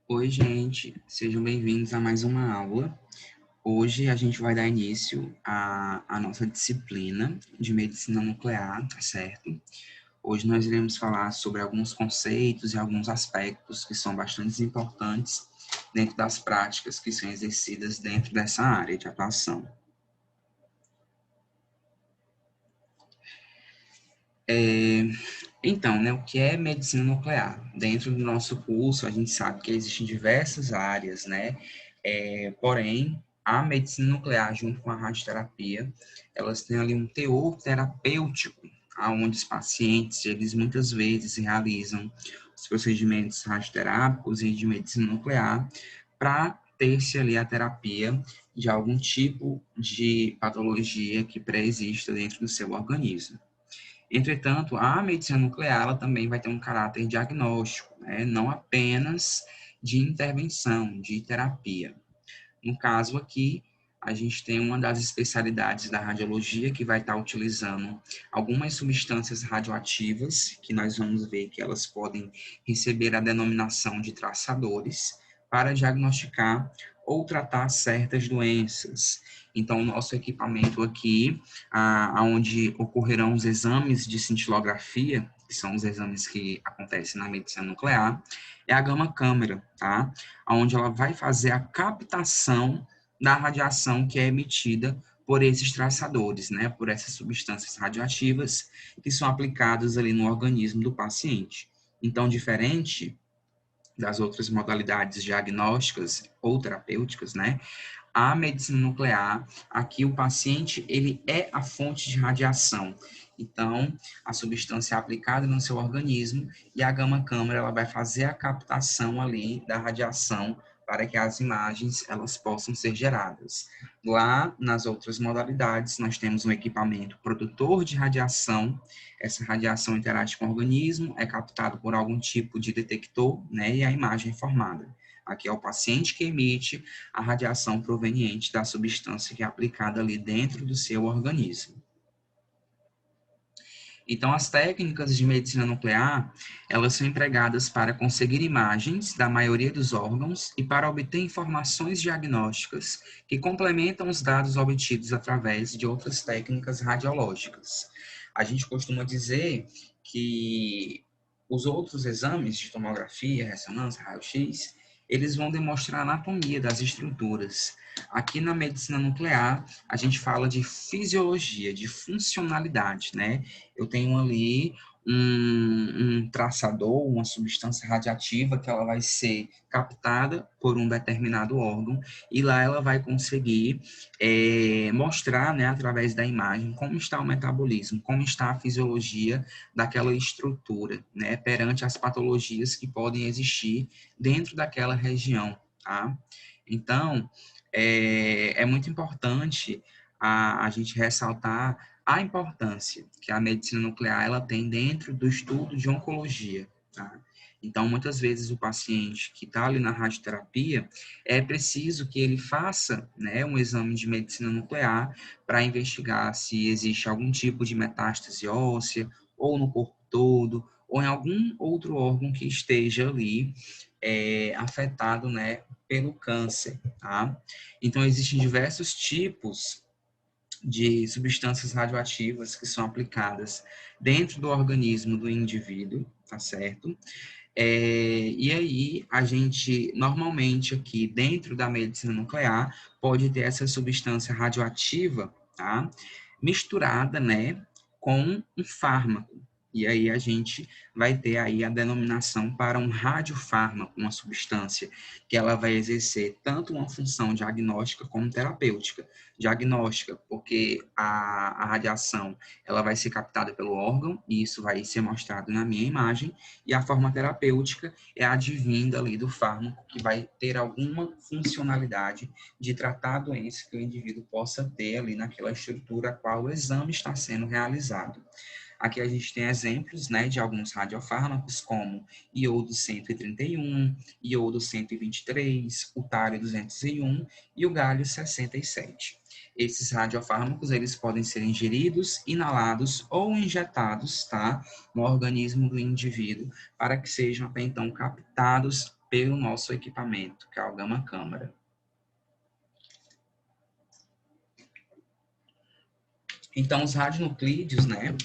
Oi, gente, sejam bem-vindos a mais uma aula. Hoje a gente vai dar início à nossa disciplina de medicina nuclear, tá certo? Hoje nós iremos falar sobre alguns conceitos e alguns aspectos que são bastante importantes dentro das práticas que são exercidas dentro dessa área de atuação. Então, né, o que é medicina nuclear? Dentro do nosso curso, a gente sabe que existem diversas áreas, né? Porém, a medicina nuclear, junto com a radioterapia, elas têm ali um teor terapêutico, onde os pacientes, eles muitas vezes realizam os procedimentos radioterápicos e de medicina nuclear para ter-se ali a terapia de algum tipo de patologia que pré-exista dentro do seu organismo. Entretanto, a medicina nuclear ela também vai ter um caráter diagnóstico, né? Não apenas de intervenção, de terapia. No caso aqui, a gente tem uma das especialidades da radiologia que vai estar utilizando algumas substâncias radioativas, que nós vamos ver que elas podem receber a denominação de traçadores, para diagnosticar ou tratar certas doenças. Então, o nosso equipamento aqui, onde ocorrerão os exames de cintilografia, que são os exames que acontecem na medicina nuclear, é a gama-câmera, tá? Onde ela vai fazer a captação da radiação que é emitida por esses traçadores, né, por essas substâncias radioativas que são aplicadas ali no organismo do paciente. Então, diferente das outras modalidades diagnósticas ou terapêuticas, né, a medicina nuclear, aqui o paciente, ele é a fonte de radiação. Então, a substância é aplicada no seu organismo e a gama-câmara ela vai fazer a captação ali da radiação para que as imagens elas possam ser geradas. Lá, nas outras modalidades, nós temos um equipamento produtor de radiação. Essa radiação interage com o organismo, é captado por algum tipo de detector, né, e a imagem é formada. Aqui é o paciente que emite a radiação proveniente da substância que é aplicada ali dentro do seu organismo. Então, as técnicas de medicina nuclear, elas são empregadas para conseguir imagens da maioria dos órgãos e para obter informações diagnósticas que complementam os dados obtidos através de outras técnicas radiológicas. A gente costuma dizer que os outros exames de tomografia, ressonância, raio-x, eles vão demonstrar a anatomia das estruturas. Aqui na medicina nuclear, a gente fala de fisiologia, de funcionalidade, né? Eu tenho ali um traçador, uma substância radiativa que ela vai ser captada por um determinado órgão e lá ela vai conseguir mostrar, né, através da imagem, como está o metabolismo, como está a fisiologia daquela estrutura, né, perante as patologias que podem existir dentro daquela região, tá? Então, é muito importante a gente ressaltar a importância que a medicina nuclear ela tem dentro do estudo de oncologia, tá? Então, muitas vezes o paciente que está ali na radioterapia, é preciso que ele faça, né, um exame de medicina nuclear para investigar se existe algum tipo de metástase óssea, ou no corpo todo, ou em algum outro órgão que esteja ali afetado, né, pelo câncer, tá? Então, existem diversos tipos de substâncias radioativas que são aplicadas dentro do organismo do indivíduo, tá certo? E aí, a gente, normalmente aqui dentro da medicina nuclear, pode ter essa substância radioativa, tá? Misturada, né, com um fármaco. E aí a gente vai ter aí a denominação para um radiofármaco, uma substância que ela vai exercer tanto uma função diagnóstica como terapêutica. Diagnóstica, porque a radiação ela vai ser captada pelo órgão, e isso vai ser mostrado na minha imagem, e a forma terapêutica é a advinda ali do fármaco, que vai ter alguma funcionalidade de tratar a doença que o indivíduo possa ter ali naquela estrutura a qual o exame está sendo realizado. Aqui a gente tem exemplos, né, de alguns radiofármacos, como iodo 131, iodo 123, o tário 201 e o galho 67. Esses radiofármacos, eles podem ser ingeridos, inalados ou injetados, tá, no organismo do indivíduo, para que sejam até então captados pelo nosso equipamento, que é o Gama Câmara. Então, os radionuclídeos, né,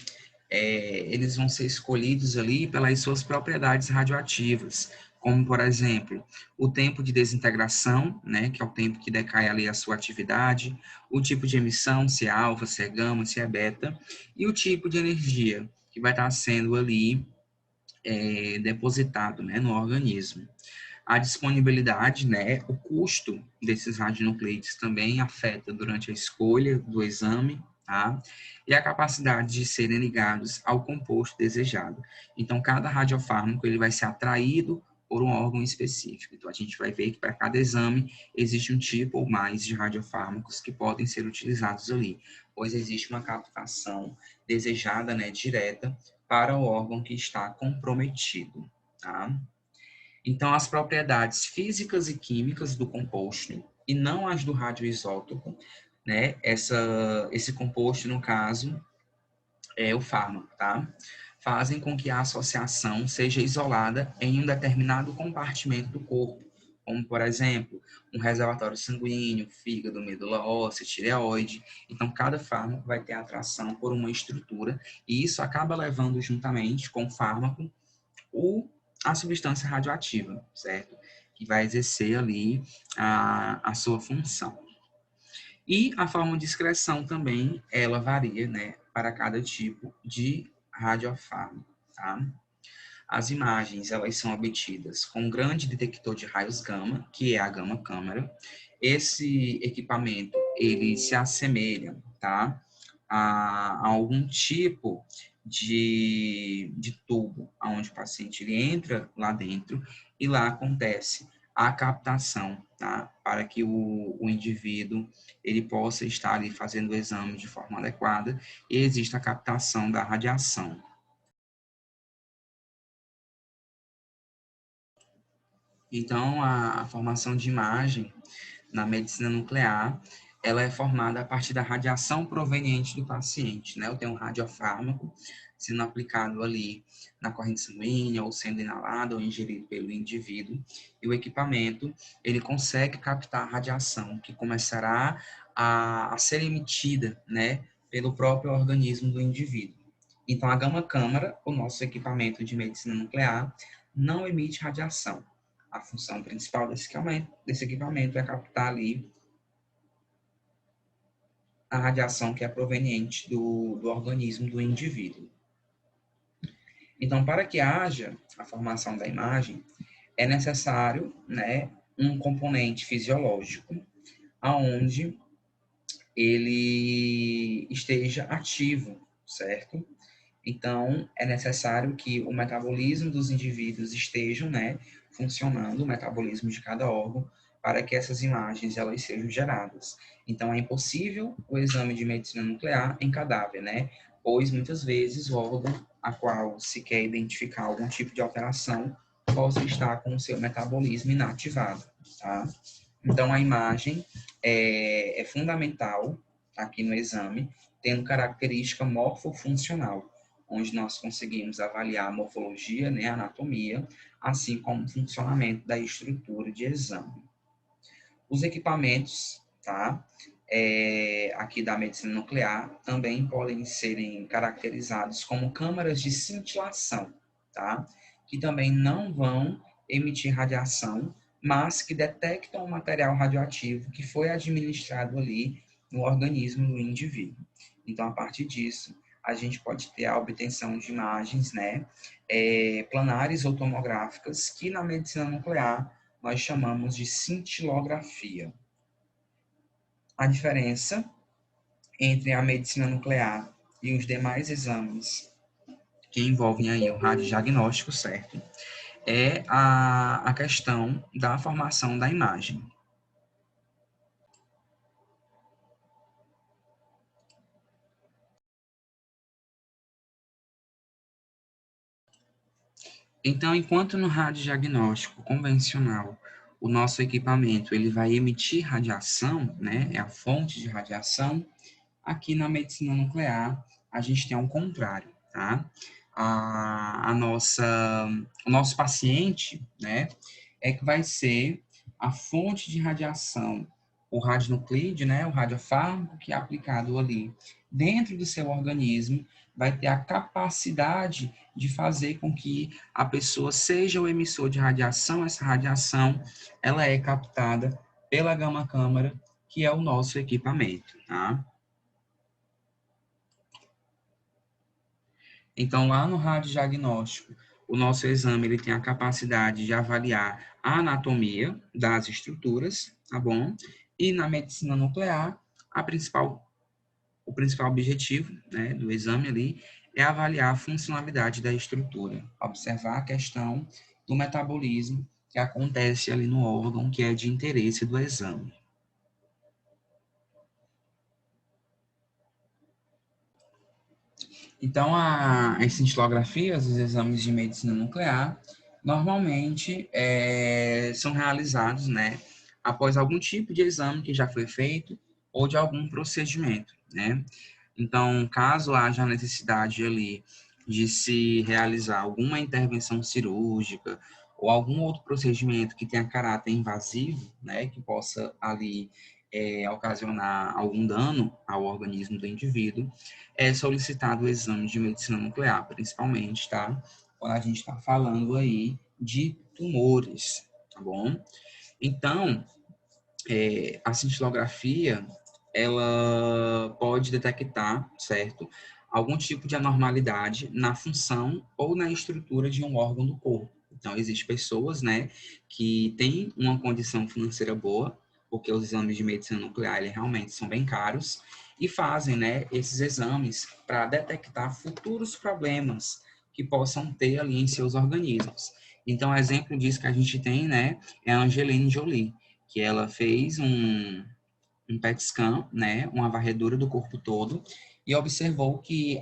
eles vão ser escolhidos ali pelas suas propriedades radioativas, como, por exemplo, o tempo de desintegração, né, que é o tempo que decai ali a sua atividade, o tipo de emissão, se é alfa, se é gama, se é beta, e o tipo de energia que vai estar sendo ali depositado, né, no organismo. A disponibilidade, né, o custo desses radionucleides também afeta durante a escolha do exame, tá? E a capacidade de serem ligados ao composto desejado. Então, cada radiofármaco ele vai ser atraído por um órgão específico. Então, a gente vai ver que para cada exame existe um tipo ou mais de radiofármacos que podem ser utilizados ali, pois existe uma captação desejada, né, direta para o órgão que está comprometido, tá? Então, as propriedades físicas e químicas do composto, e não as do radioisótopo, né? Esse composto, no caso, é o fármaco, tá? Fazem com que a associação seja isolada em um determinado compartimento do corpo, como, por exemplo, um reservatório sanguíneo, fígado, medula óssea, tireoide. Então, cada fármaco vai ter atração por uma estrutura, e isso acaba levando juntamente com o fármaco a substância radioativa, certo? Que vai exercer ali a sua função. E a forma de excreção também, ela varia, né, para cada tipo de radiofármaco, tá? As imagens, elas são obtidas com um grande detector de raios gama, que é a gama câmara. Esse equipamento, ele se assemelha, tá, a algum tipo de tubo, onde o paciente ele entra lá dentro e lá acontece a captação, tá, para que o indivíduo ele possa estar ali fazendo o exame de forma adequada e exista a captação da radiação. Então, a formação de imagem na medicina nuclear, ela é formada a partir da radiação proveniente do paciente, né? Eu tenho um radiofármaco sendo aplicado ali na corrente sanguínea, ou sendo inalado ou ingerido pelo indivíduo, e o equipamento, ele consegue captar a radiação que começará a ser emitida, né, pelo próprio organismo do indivíduo. Então, a gama câmara, o nosso equipamento de medicina nuclear, não emite radiação. A função principal desse equipamento é captar ali a radiação que é proveniente do organismo do indivíduo. Então, para que haja a formação da imagem, é necessário, né, um componente fisiológico, aonde ele esteja ativo, certo? Então, é necessário que o metabolismo dos indivíduos estejam, né, funcionando, o metabolismo de cada órgão, para que essas imagens elas sejam geradas. Então, é impossível o exame de medicina nuclear em cadáver, né? Pois, muitas vezes, o órgão a qual se quer identificar algum tipo de alteração possa estar com o seu metabolismo inativado, tá? Então, a imagem é fundamental aqui no exame, tendo característica morfofuncional, onde nós conseguimos avaliar a morfologia, né, a anatomia, assim como o funcionamento da estrutura de exame. Os equipamentos, tá, aqui da medicina nuclear, também podem serem caracterizados como câmaras de cintilação, tá, que também não vão emitir radiação, mas que detectam o material radioativo que foi administrado ali no organismo do indivíduo. Então, a partir disso, a gente pode ter a obtenção de imagens, né, planares ou tomográficas, que na medicina nuclear nós chamamos de cintilografia. A diferença entre a medicina nuclear e os demais exames que envolvem aí o radiodiagnóstico, certo? É a questão da formação da imagem. Então, enquanto no radiodiagnóstico convencional, o nosso equipamento ele vai emitir radiação, né, é a fonte de radiação, aqui na medicina nuclear a gente tem um contrário, tá? O nosso paciente, né, é que vai ser a fonte de radiação, o radionuclídeo, né, o radiofármaco que é aplicado ali dentro do seu organismo, vai ter a capacidade de fazer com que a pessoa seja o emissor de radiação. Essa radiação, ela é captada pela gama-câmara, que é o nosso equipamento, tá? Então, lá no radiodiagnóstico, o nosso exame ele tem a capacidade de avaliar a anatomia das estruturas, tá bom? E na medicina nuclear, o principal objetivo, né, do exame ali é avaliar a funcionalidade da estrutura, observar a questão do metabolismo que acontece ali no órgão que é de interesse do exame. Então, as cintilografias, os exames de medicina nuclear, normalmente são realizados, né, após algum tipo de exame que já foi feito ou de algum procedimento, né? Então, caso haja necessidade ali de se realizar alguma intervenção cirúrgica ou algum outro procedimento que tenha caráter invasivo, né, que possa ali ocasionar algum dano ao organismo do indivíduo, é solicitado o exame de medicina nuclear, principalmente, tá? Quando a gente está falando aí de tumores, tá bom? Então, a cintilografia, ela pode detectar, certo? Algum tipo de anormalidade na função ou na estrutura de um órgão do corpo. Então, existem pessoas, né, que têm uma condição financeira boa, porque os exames de medicina nuclear, eles realmente são bem caros, e fazem, né, esses exames para detectar futuros problemas que possam ter ali em seus organismos. Então, exemplo disso que a gente tem, né, é a Angelina Jolie, que ela fez um PET scan, né, uma varredura do corpo todo, e observou que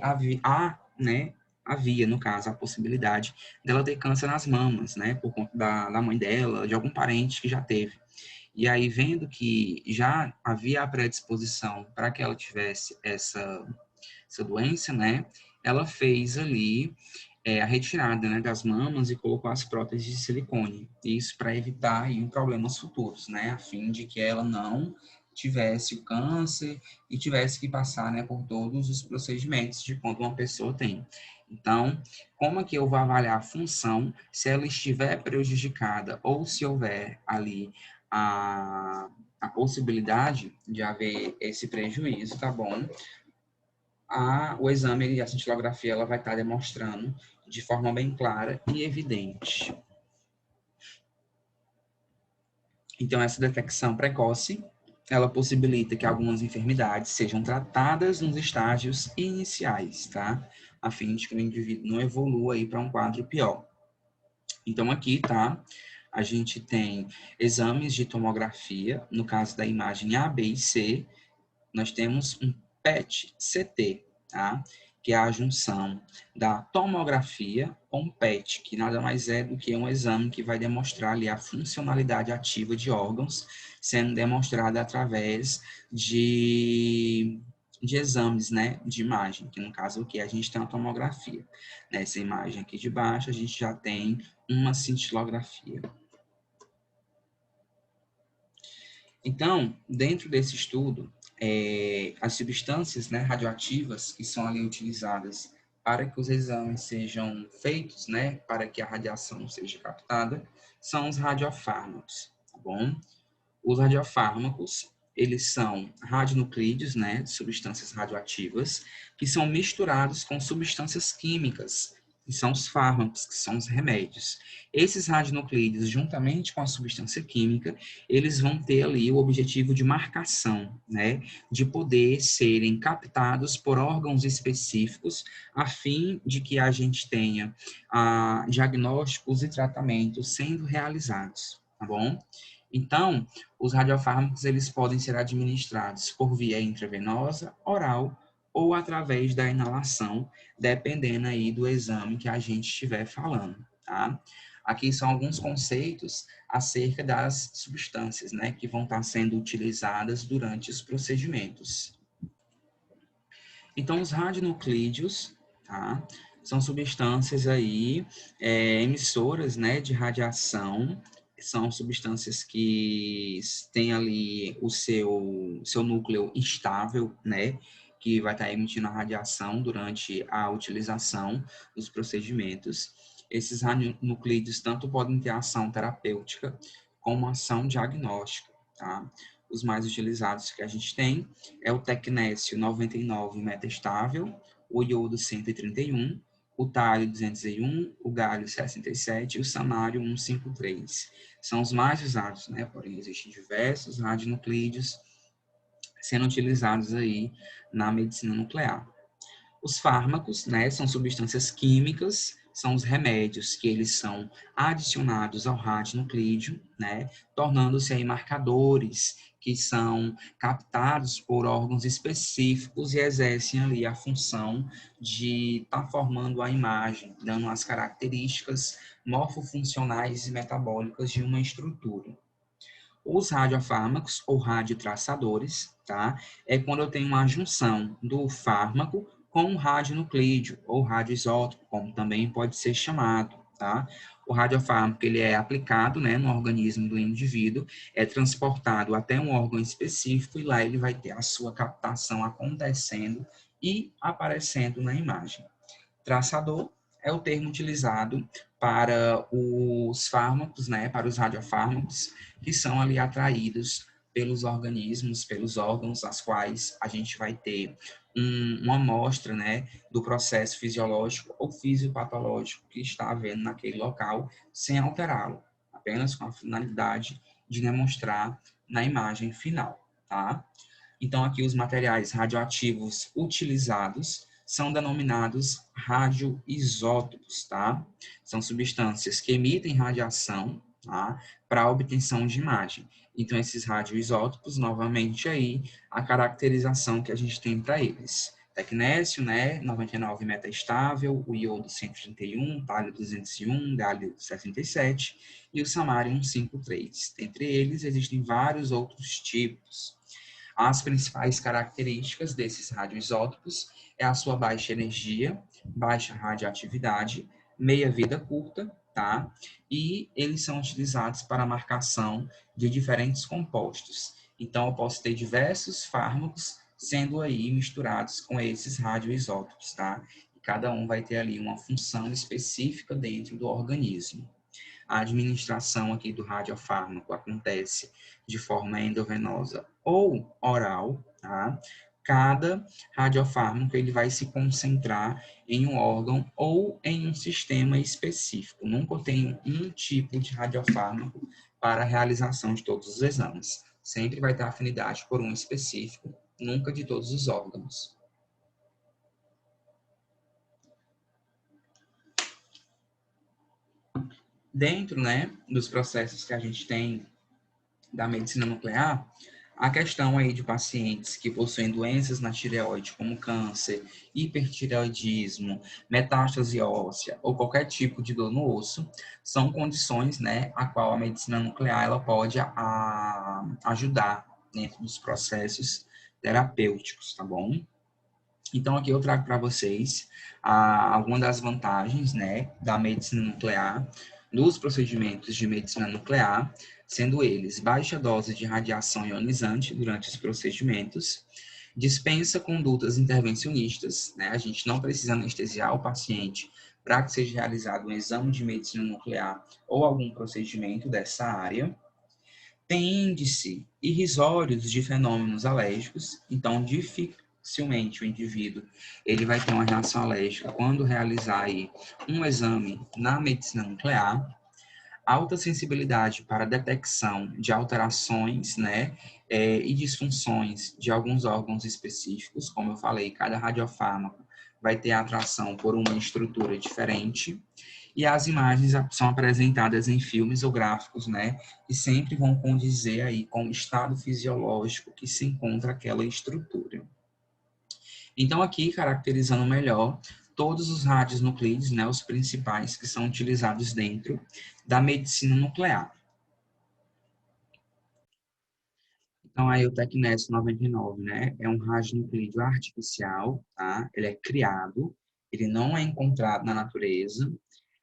havia, no caso, a possibilidade dela ter câncer nas mamas, né, por conta da mãe dela, de algum parente que já teve. E aí, vendo que já havia a predisposição para que ela tivesse essa doença, né, ela fez ali a retirada, né, das mamas e colocou as próteses de silicone. Isso para evitar aí problemas futuros, né, a fim de que ela não tivesse o câncer e tivesse que passar, né, por todos os procedimentos de quando uma pessoa tem. Então, como é que eu vou avaliar a função se ela estiver prejudicada ou se houver ali a possibilidade de haver esse prejuízo, tá bom? O exame e a cintilografia ela vai estar demonstrando de forma bem clara e evidente. Então, essa detecção precoce, ela possibilita que algumas enfermidades sejam tratadas nos estágios iniciais, tá? A fim de que o indivíduo não evolua aí para um quadro pior. Então, aqui, tá? A gente tem exames de tomografia, no caso da imagem A, B e C, nós temos um PET-CT, tá? Que é a junção da tomografia com PET, que nada mais é do que um exame que vai demonstrar ali a funcionalidade ativa de órgãos, sendo demonstrada através de exames, né, de imagem, que no caso aqui a gente tem a tomografia. Nessa imagem aqui de baixo, a gente já tem uma cintilografia. Então, dentro desse estudo, as substâncias, né, radioativas que são ali utilizadas para que os exames sejam feitos, né, para que a radiação seja captada, são os radiofármacos, tá bom? Os radiofármacos, eles são radionuclídeos, né, substâncias radioativas, que são misturados com substâncias químicas, que são os fármacos, que são os remédios. Esses radionuclídeos, juntamente com a substância química, eles vão ter ali o objetivo de marcação, né, de poder serem captados por órgãos específicos, a fim de que a gente tenha diagnósticos e tratamentos sendo realizados, tá bom? Então, os radiofármacos eles podem ser administrados por via intravenosa, oral ou através da inalação, dependendo aí do exame que a gente estiver falando, tá? Aqui são alguns conceitos acerca das substâncias, né, que vão estar sendo utilizadas durante os procedimentos. Então, os radionuclídeos, tá, são substâncias aí emissoras, né, de radiação são substâncias que têm ali o seu núcleo instável, né? Que vai estar emitindo a radiação durante a utilização dos procedimentos. Esses radionuclídeos tanto podem ter ação terapêutica como ação diagnóstica, tá? Os mais utilizados que a gente tem é o tecnécio 99 metastável, o iodo 131, o tálio 201, o galho 67 e o samário 153. São os mais usados, né? Porém, existem diversos radionuclídeos sendo utilizados aí na medicina nuclear. Os fármacos, né, são substâncias químicas, são os remédios que eles são adicionados ao radionuclídeo, né, tornando-se aí marcadores que são captados por órgãos específicos e exercem ali a função de estar formando a imagem, dando as características morfofuncionais e metabólicas de uma estrutura. Os radiofármacos ou radiotraçadores, tá? É quando eu tenho uma junção do fármaco com o radionuclídeo ou radioisótopo, como também pode ser chamado, tá? O radiofármaco ele é aplicado, né, no organismo do indivíduo, é transportado até um órgão específico e lá ele vai ter a sua captação acontecendo e aparecendo na imagem. Traçador é o termo utilizado para os fármacos, né, para os radiofármacos, que são ali atraídos pelos organismos, pelos órgãos, as quais a gente vai ter uma amostra, né, do processo fisiológico ou fisiopatológico que está havendo naquele local, sem alterá-lo, apenas com a finalidade de demonstrar na imagem final, tá? Então, aqui os materiais radioativos utilizados são denominados radioisótopos, tá? São substâncias que emitem radiação, tá? Para a obtenção de imagem. Então, esses radioisótopos, novamente aí, a caracterização que a gente tem para eles. Tecnécio, né, 99 metastável, o iodo 131, o tálio 201, galho 67 e o samário 153. Entre eles, existem vários outros tipos. As principais características desses radioisótopos é a sua baixa energia, baixa radioatividade, meia-vida curta, tá? E eles são utilizados para a marcação de diferentes compostos. Então, eu posso ter diversos fármacos sendo aí misturados com esses radioisótopos, tá? E cada um vai ter ali uma função específica dentro do organismo. A administração aqui do radiofármaco acontece de forma endovenosa ou oral, tá? Cada radiofármaco ele vai se concentrar em um órgão ou em um sistema específico. Nunca tem um tipo de radiofármaco para a realização de todos os exames. Sempre vai ter afinidade por um específico, nunca de todos os órgãos. Dentro, né, dos processos que a gente tem da medicina nuclear, a questão aí de pacientes que possuem doenças na tireoide, como câncer, hipertireoidismo, metástase óssea ou qualquer tipo de dor no osso, são condições, né, a qual a medicina nuclear ela pode ajudar dentro dos processos terapêuticos, tá bom? Então, aqui eu trago para vocês algumas das vantagens, né, da medicina nuclear, dos procedimentos de medicina nuclear, sendo eles baixa dose de radiação ionizante durante os procedimentos, dispensa condutas intervencionistas, né, a gente não precisa anestesiar o paciente para que seja realizado um exame de medicina nuclear ou algum procedimento dessa área, tem índice irrisórios de fenômenos alérgicos, então dificilmente o indivíduo ele vai ter uma reação alérgica quando realizar aí um exame na medicina nuclear, alta sensibilidade para detecção de alterações, né, e disfunções de alguns órgãos específicos, como eu falei, cada radiofármaco vai ter atração por uma estrutura diferente, e as imagens são apresentadas em filmes ou gráficos, né, que sempre vão condizer aí com o estado fisiológico que se encontra aquela estrutura. Então, aqui, caracterizando melhor todos os radionuclídeos, né, os principais que são utilizados dentro da medicina nuclear. Então, aí o Tecnes 99, né, é um radionuclídeo artificial, tá? Ele é criado, ele não é encontrado na natureza,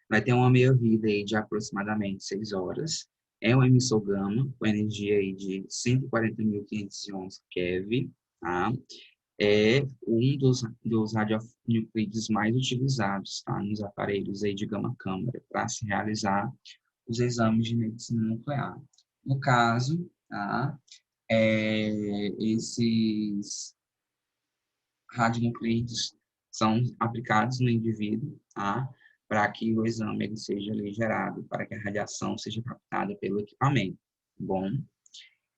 vai ter uma meia-vida aí de aproximadamente 6 horas, É um emissor gama, com energia aí de 140.511 keV, tá? É um dos radionuclídeos mais utilizados, tá? Nos aparelhos aí de gama-câmara, para se realizar os exames de medicina nuclear. No caso, tá? Esses radionuclídeos são aplicados no indivíduo, tá? Para que o exame ele seja ali gerado, para que a radiação seja captada pelo equipamento. Bom,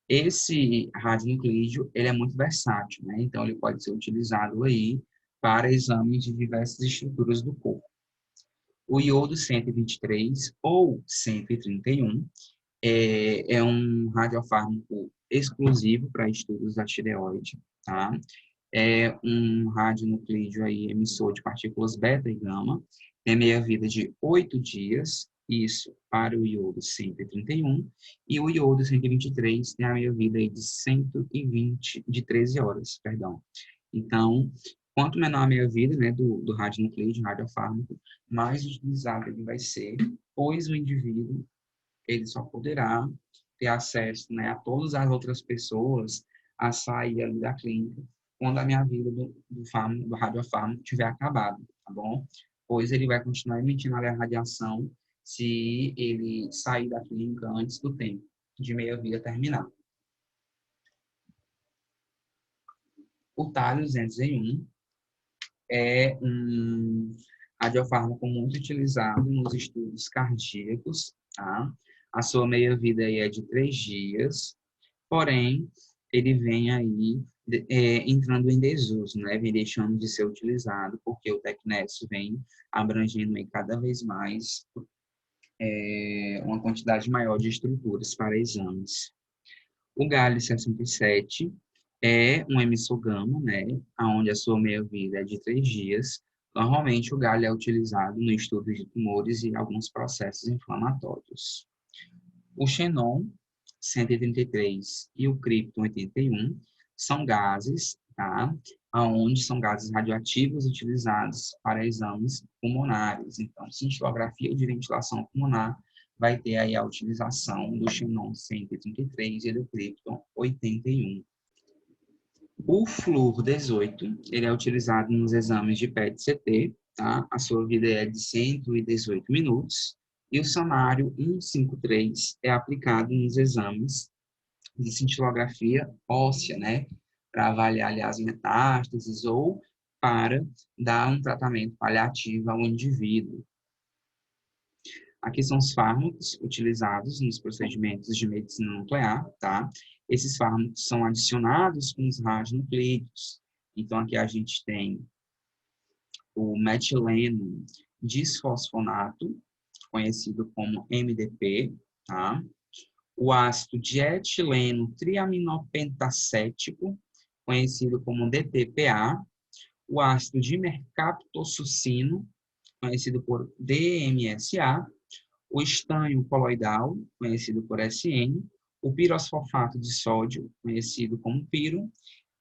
esse radionuclídeo, ele é muito versátil, né? Então, ele pode ser utilizado aí para exames de diversas estruturas do corpo. O iodo 123 ou 131 é um radiofármaco exclusivo para estudos da tireoide, tá? É um radionuclídeo aí emissor de partículas beta e gama, tem meia-vida de 8 dias, isso para o iodo 131, e o iodo 123 tem a meia-vida aí de 120, de 13 horas, perdão. Então, quanto menor a meia-vida, né, do radionuclídeo, radiofármaco, mais utilizado ele vai ser, pois o indivíduo ele só poderá ter acesso, né, a todas as outras pessoas a sair ali da clínica quando a minha vida do radiofármaco tiver acabado, tá bom? Pois ele vai continuar emitindo a radiação se ele sair da clínica antes do tempo de meia-vida terminar. O Thalio 201 é um radiofármaco muito utilizado nos estudos cardíacos, tá? A sua meia-vida aí é de 3 dias, porém, ele vem aí entrando em desuso, né? Vem deixando de ser utilizado, porque o Tecnésio vem abrangendo aí cada vez mais uma quantidade maior de estruturas para exames. O galho 67 é um emissor gama, né? Onde a sua meia-vida é de 3 dias. Normalmente, o galho é utilizado no estudo de tumores e alguns processos inflamatórios. O xenon 133 e o cripton 81 são gases, tá? Onde são gases radioativos utilizados para exames pulmonares. Então, cintilografia de ventilação pulmonar vai ter aí a utilização do xenon 133 e do cripton 81. O flúor 18, ele é utilizado nos exames de PET-CT, tá? A sua vida é de 118 minutos. E o samário 153 é aplicado nos exames de cintilografia óssea, né? Para avaliar ali, as metástases ou para dar um tratamento paliativo ao indivíduo. Aqui são os fármacos utilizados nos procedimentos de medicina nuclear, tá? Esses fármacos são adicionados com os radionuclídeos. Então, aqui a gente tem o metileno disfosfonato, conhecido como MDP, tá? O ácido dietileno triaminopentacético, conhecido como DTPA, o ácido dimercaptosuccino, conhecido por DMSA, o estanho coloidal, conhecido por SN, o pirosfolfato de sódio, conhecido como piro,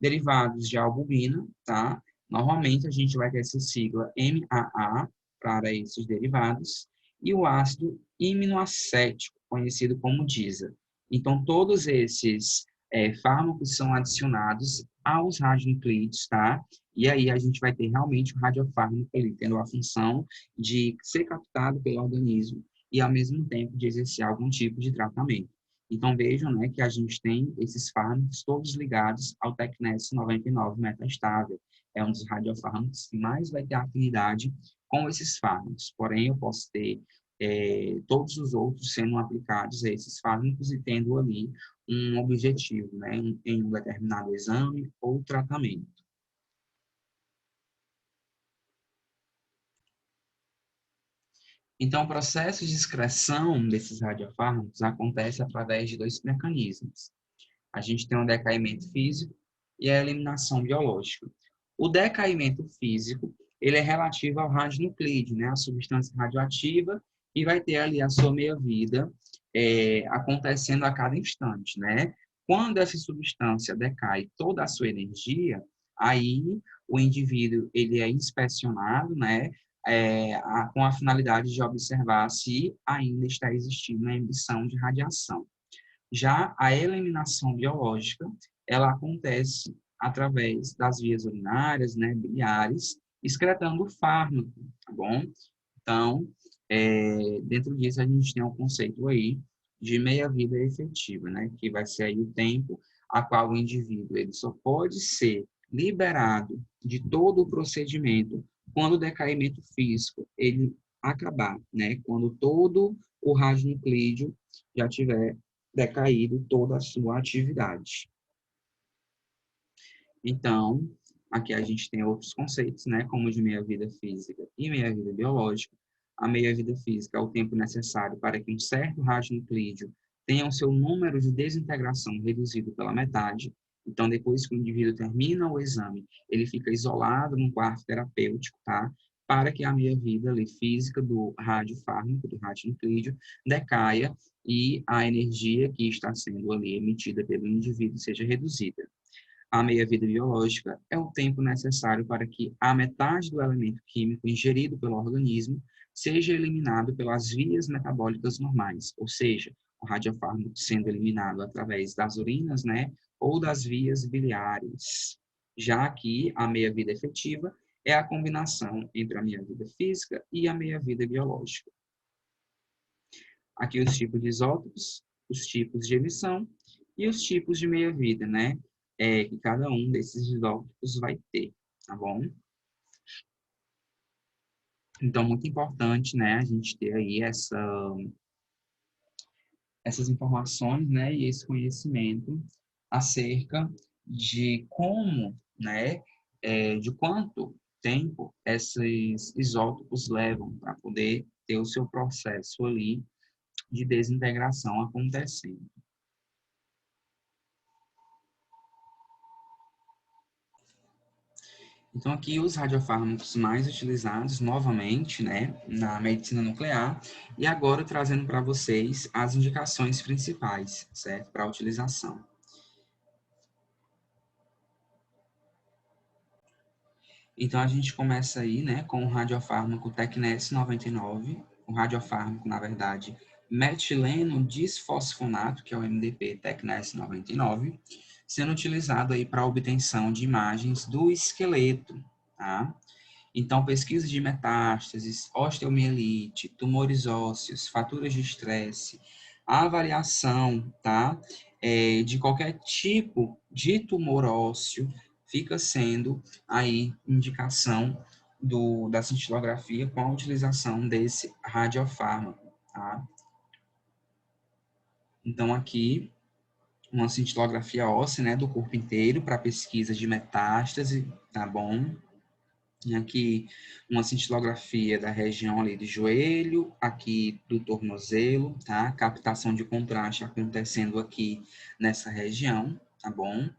derivados de albumina, tá? Normalmente a gente vai ter essa sigla MAA para esses derivados, e o ácido iminoacético, conhecido como DISA. Então, todos esses fármacos são adicionados aos radionuclídeos, tá? E aí a gente vai ter realmente o radiofármaco ali, tendo a função de ser captado pelo organismo e, ao mesmo tempo, de exercer algum tipo de tratamento. Então, vejam, né, que a gente tem esses fármacos todos ligados ao Tecnes 99 metastável. É um dos radiofármacos que mais vai ter afinidade com esses fármacos. Porém, eu posso ter todos os outros sendo aplicados a esses fármacos e tendo ali um objetivo, né, em um determinado exame ou tratamento. Então, o processo de excreção desses radiofármacos acontece através de dois mecanismos. A gente tem um decaimento físico e a eliminação biológica. O decaimento físico, ele é relativo ao radionuclídeo, né, a substância radioativa, e vai ter ali a sua meia-vida acontecendo a cada instante, né? Quando essa substância decai toda a sua energia, aí o indivíduo ele é inspecionado, né? com a finalidade de observar se ainda está existindo a emissão de radiação. Já a eliminação biológica, ela acontece através das vias urinárias, né, biliares, excretando o fármaco, tá bom? Então, dentro disso, a gente tem um conceito aí de meia-vida efetiva, né, que vai ser aí o tempo a qual o indivíduo ele só pode ser liberado de todo o procedimento quando o decaimento físico ele acabar, né, quando todo o radionuclídeo já tiver decaído toda a sua atividade. Então, aqui a gente tem outros conceitos, né, como de meia-vida física e meia-vida biológica. A meia-vida física é o tempo necessário para que um certo radionuclídeo tenha o seu número de desintegração reduzido pela metade. Então, depois que o indivíduo termina o exame, ele fica isolado num quarto terapêutico, tá? Para que a meia-vida física do radiofármaco, do radionuclídeo, decaia e a energia que está sendo ali emitida pelo indivíduo seja reduzida. A meia-vida biológica é o tempo necessário para que a metade do elemento químico ingerido pelo organismo seja eliminado pelas vias metabólicas normais, ou seja, o radiofármaco sendo eliminado através das urinas, né, ou das vias biliares. Já que a meia-vida efetiva é a combinação entre a meia-vida física e a meia-vida biológica. Aqui os tipos de isótopos, os tipos de emissão e os tipos de meia-vida, né? Que cada um desses isótopos vai ter, tá bom? Então, muito importante, né, a gente ter aí essas informações, né, e esse conhecimento acerca de como, né, de quanto tempo esses isótopos levam para poder ter o seu processo ali de desintegração acontecendo. Então, aqui os radiofármacos mais utilizados novamente, né, na medicina nuclear, e agora trazendo para vocês as indicações principais, certo, para a utilização. Então, a gente começa aí, né, com o radiofármaco Tecnes 99, o radiofármaco, na verdade, metileno disfosfonato, que é o MDP Tecnes 99, sendo utilizado aí para a obtenção de imagens do esqueleto, tá? Então, pesquisa de metástases, osteomielite, tumores ósseos, fraturas de estresse, avaliação, tá? De qualquer tipo de tumor ósseo, fica sendo aí indicação da cintilografia com a utilização desse radiofármaco, tá? Então, aqui, uma cintilografia óssea, né, do corpo inteiro para pesquisa de metástase, tá bom? Aqui uma cintilografia da região ali do joelho, aqui do tornozelo, tá? Captação de contraste acontecendo aqui nessa região, tá bom?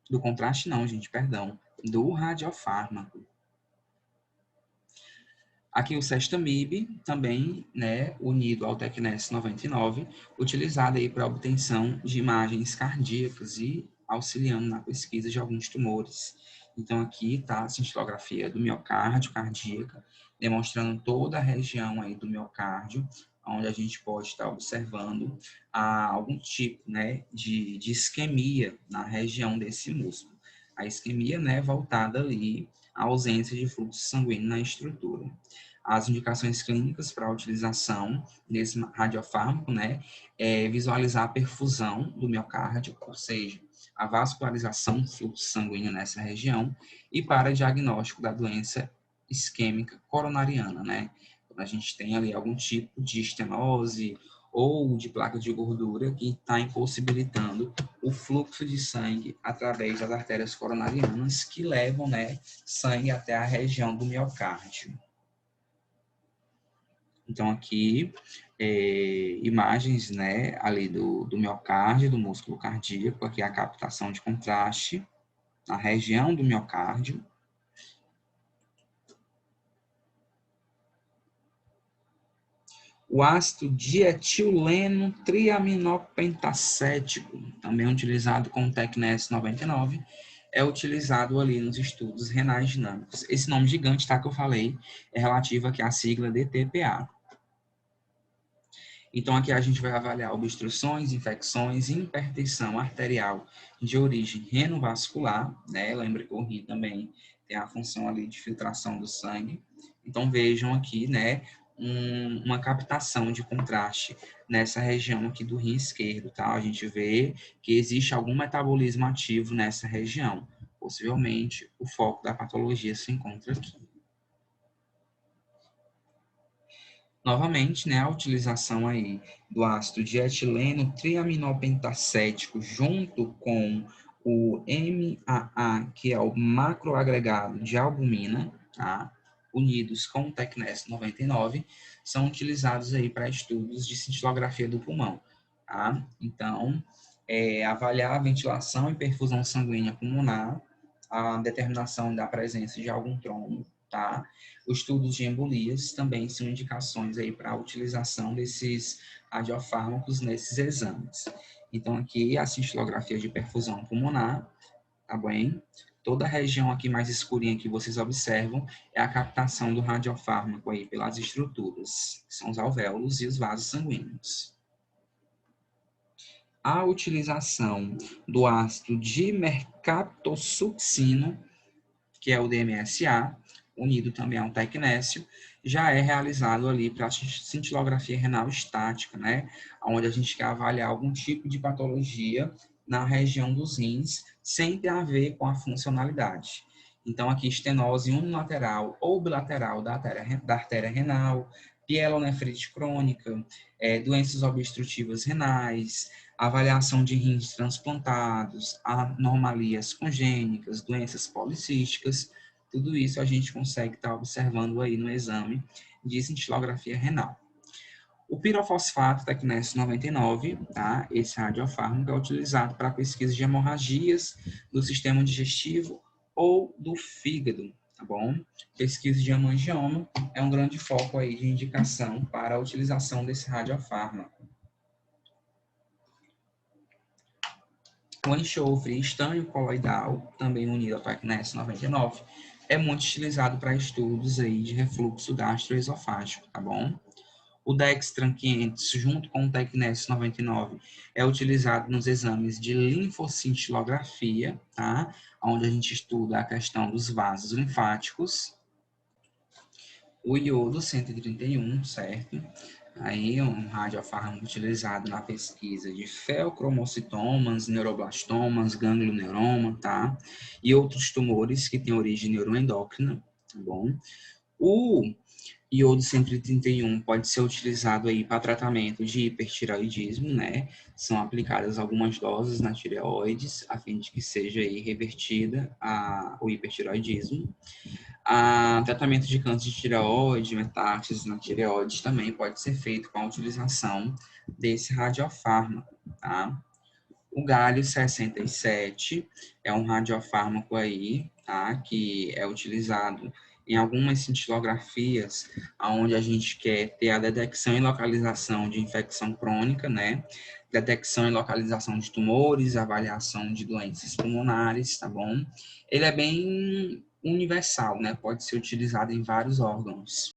Do contraste não, gente, perdão. Do radiofármaco. Aqui o Sextamib, também, né, unido ao Tecnes 99, utilizado aí para obtenção de imagens cardíacas e auxiliando na pesquisa de alguns tumores. Então, aqui está a cintilografia do miocárdio cardíaca, demonstrando toda a região aí do miocárdio, onde a gente pode estar observando algum tipo, né, de isquemia na região desse músculo. A isquemia, né, voltada ali à ausência de fluxo sanguíneo na estrutura. As indicações clínicas para a utilização desse radiofármaco, né, é visualizar a perfusão do miocárdio, ou seja, a vascularização do fluxo sanguíneo nessa região, e para diagnóstico da doença isquêmica coronariana, né? Quando a gente tem ali algum tipo de estenose ou de placa de gordura que está impossibilitando o fluxo de sangue através das artérias coronarianas que levam, né, sangue até a região do miocárdio. Então, aqui, imagens, né, ali do miocárdio, do músculo cardíaco, aqui a captação de contraste na região do miocárdio. O ácido dietileno triaminopentacético, também utilizado com o Tecnes 99, é utilizado ali nos estudos renais dinâmicos. Esse nome gigante, tá, que eu falei, é relativo aqui à sigla DTPA. Então, aqui a gente vai avaliar obstruções, infecções e hipertensão arterial de origem renovascular, né? Lembra que o rim também tem a função ali de filtração do sangue. Então, vejam aqui, né, uma captação de contraste nessa região aqui do rim esquerdo, tá? A gente vê que existe algum metabolismo ativo nessa região. Possivelmente, o foco da patologia se encontra aqui. Novamente, né, a utilização aí do ácido dietileno triaminopentacético junto com o MAA, que é o macroagregado de albumina, tá? Unidos com o Tecnes 99, são utilizados aí para estudos de cintilografia do pulmão, tá? Então, avaliar a ventilação e perfusão sanguínea pulmonar, a determinação da presença de algum trombo, tá? Os estudos de embolias também são indicações aí para a utilização desses radiofármacos nesses exames. Então, aqui a cintilografia de perfusão pulmonar, tá bem? Toda a região aqui mais escurinha que vocês observam é a captação do radiofármaco aí pelas estruturas, que são os alvéolos e os vasos sanguíneos. A utilização do ácido dimercaptosuccino, que é o DMSA, unido também a um tecnécio, já é realizado ali para a cintilografia renal estática, né? Onde a gente quer avaliar algum tipo de patologia na região dos rins, sem ter a ver com a funcionalidade. Então, aqui, estenose unilateral ou bilateral da artéria renal, pielonefrite crônica, doenças obstrutivas renais, avaliação de rins transplantados, anomalias congênicas, doenças policísticas, tudo isso a gente consegue estar observando aí no exame de cintilografia renal. O pirofosfato Tecnes 99, tá? Esse radiofármaco é utilizado para pesquisa de hemorragias do sistema digestivo ou do fígado, tá bom? Pesquisa de hemangioma é um grande foco aí de indicação para a utilização desse radiofármaco. O enxofre estânio coloidal, também unido ao Tecnes 99, é muito utilizado para estudos aí de refluxo gastroesofágico, tá bom? O Dextran 500, junto com o Tecnes 99, é utilizado nos exames de linfocintilografia, tá? Onde a gente estuda a questão dos vasos linfáticos. O iodo 131, certo? Aí um radiofármaco utilizado na pesquisa de feocromocitomas, neuroblastomas, ganglioneuroma, tá? E outros tumores que têm origem neuroendócrina, tá bom? O iodo 131 pode ser utilizado aí para tratamento de hipertireoidismo, né? São aplicadas algumas doses na tireoides, a fim de que seja aí revertida o hipertireoidismo. Tratamento de câncer de tireoide, metástases na tireoide também pode ser feito com a utilização desse radiofármaco, tá? O galho 67 é um radiofármaco aí, tá? Que é utilizado em algumas cintilografias, onde a gente quer ter a detecção e localização de infecção crônica, né? Detecção e localização de tumores, avaliação de doenças pulmonares, tá bom? Ele é bem universal, né? Pode ser utilizado em vários órgãos.